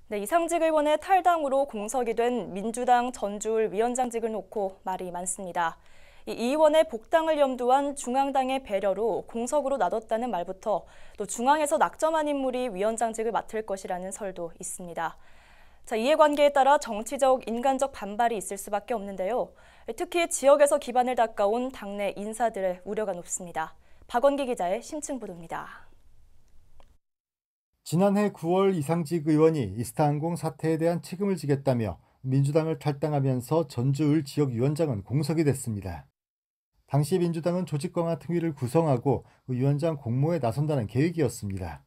네, 이상직 의원의 탈당으로 공석이 된 민주당 전주을 위원장직을 놓고 말이 많습니다. 이 의원의 복당을 염두한 중앙당의 배려로 공석으로 놔뒀다는 말부터 또 중앙에서 낙점한 인물이 위원장직을 맡을 것이라는 설도 있습니다. 자, 이해관계에 따라 정치적, 인간적 반발이 있을 수밖에 없는데요. 특히 지역에서 기반을 닦아온 당내 인사들의 우려가 높습니다. 박원기 기자의 심층 보도입니다. 지난해 9월 이상직 의원이 이스타항공 사태에 대한 책임을 지겠다며 민주당을 탈당하면서 전주을 지역위원장은 공석이 됐습니다. 당시 민주당은 조직강화 특위를 구성하고 위원장 공모에 나선다는 계획이었습니다.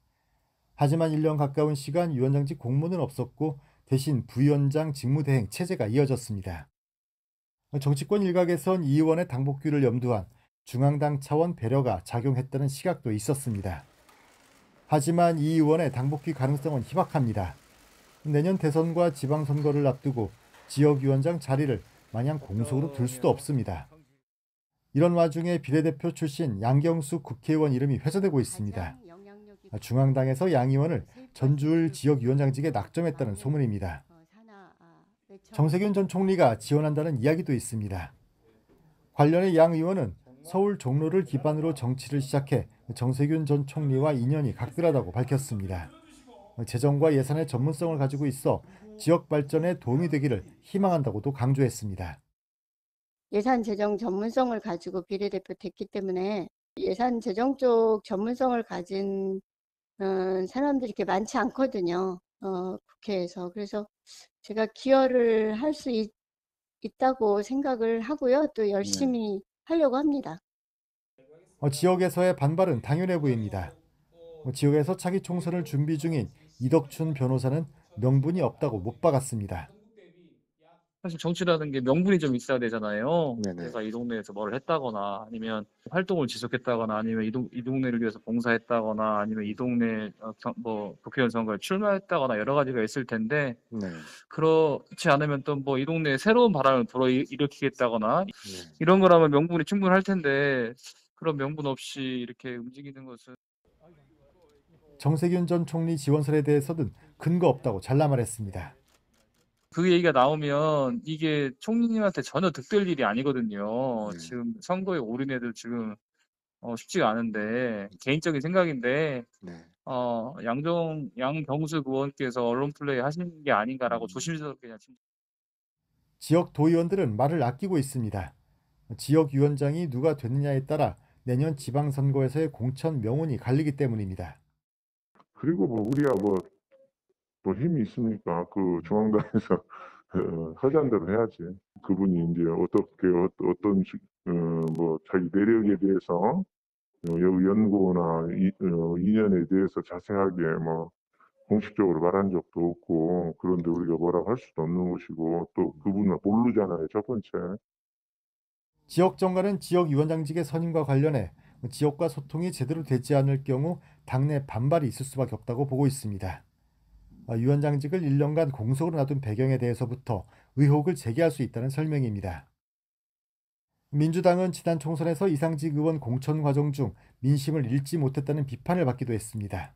하지만 1년 가까운 시간 위원장직 공모는 없었고 대신 부위원장 직무대행 체제가 이어졌습니다. 정치권 일각에선 이 의원의 당복귀를 염두한 중앙당 차원 배려가 작용했다는 시각도 있었습니다. 하지만 이 의원의 당복귀 가능성은 희박합니다. 내년 대선과 지방선거를 앞두고 지역위원장 자리를 마냥 공석으로 둘 수도 없습니다. 이런 와중에 비례대표 출신 양경수 국회의원 이름이 회자되고 있습니다. 중앙당에서 양 의원을 전주을 지역위원장직에 낙점했다는 소문입니다. 정세균 전 총리가 지원한다는 이야기도 있습니다. 관련해 양 의원은 서울 종로를 기반으로 정치를 시작해 정세균 전 총리와 인연이 각별하다고 밝혔습니다. 재정과 예산의 전문성을 가지고 있어 지역 발전에 도움이 되기를 희망한다고도 강조했습니다. 예산 재정 전문성을 가지고 비례대표 됐기 때문에 예산 재정 쪽 전문성을 가진 사람들이 이렇게 많지 않거든요. 국회에서. 그래서 제가 기여를 할 수 있다고 생각을 하고요. 또 열심히 하려고 합니다. 지역에서의 반발은 당연해 보입니다. 지역에서 차기 총선을 준비 중인 이덕춘 변호사는 명분이 없다고 못 박았습니다. 사실 정치라는 게 명분이 좀 있어야 되잖아요. 네네. 내가 이 동네에서 뭘 했다거나 아니면 활동을 지속했다거나 아니면 이 동네를 위해서 봉사했다거나 아니면 이 동네 뭐 국회의원 선거에 출마했다거나 여러 가지가 있을 텐데 네. 그렇지 않으면 또 뭐 이 동네에 새로운 바람을 불어일으키겠다거나 네. 이런 거라면 명분이 충분할 텐데 그런 명분 없이 이렇게 움직이는 것은 정세균 전 총리 지원설에 대해서는 근거 없다고 잘라 말했습니다. 그 얘기가 나오면 이게 총리님한테 전혀 득될 일이 아니거든요. 네. 지금 선거에 오른 애들 지금 쉽지가 않은데 개인적인 생각인데 네. 양경수 의원께서 언론 플레이 하시는 게 아닌가라고 조심스럽게 그냥 지역 도의원들은 말을 아끼고 있습니다. 지역위원장이 누가 됐느냐에 따라 내년 지방선거에서의 공천 명운이 갈리기 때문입니다. 그리고 뭐 우리야 뭐 힘이 있으니까 그 중앙당에서 하자는 대로 해야지. 그분이 이제 어떻게 어떤 뭐 자기 내력에 대해서 연구나 이념에 대해서 자세하게 뭐 공식적으로 말한 적도 없고, 그런데 우리가 뭐라고 할 수도 없는 것이고, 또 그분은 모르잖아요, 첫 번째. 지역 정가는 지역위원장직의 선임과 관련해 지역과 소통이 제대로 되지 않을 경우 당내 반발이 있을 수밖에 없다고 보고 있습니다. 위원장직을 1년간 공석으로 놔둔 배경에 대해서부터 의혹을 제기할 수 있다는 설명입니다. 민주당은 지난 총선에서 이상직 의원 공천 과정 중 민심을 읽지 못했다는 비판을 받기도 했습니다.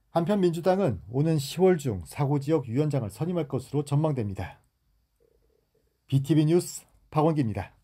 한편 민주당은 오는 10월 중 사고지역 위원장을 선임할 것으로 전망됩니다. BTV 뉴스 박원기입니다.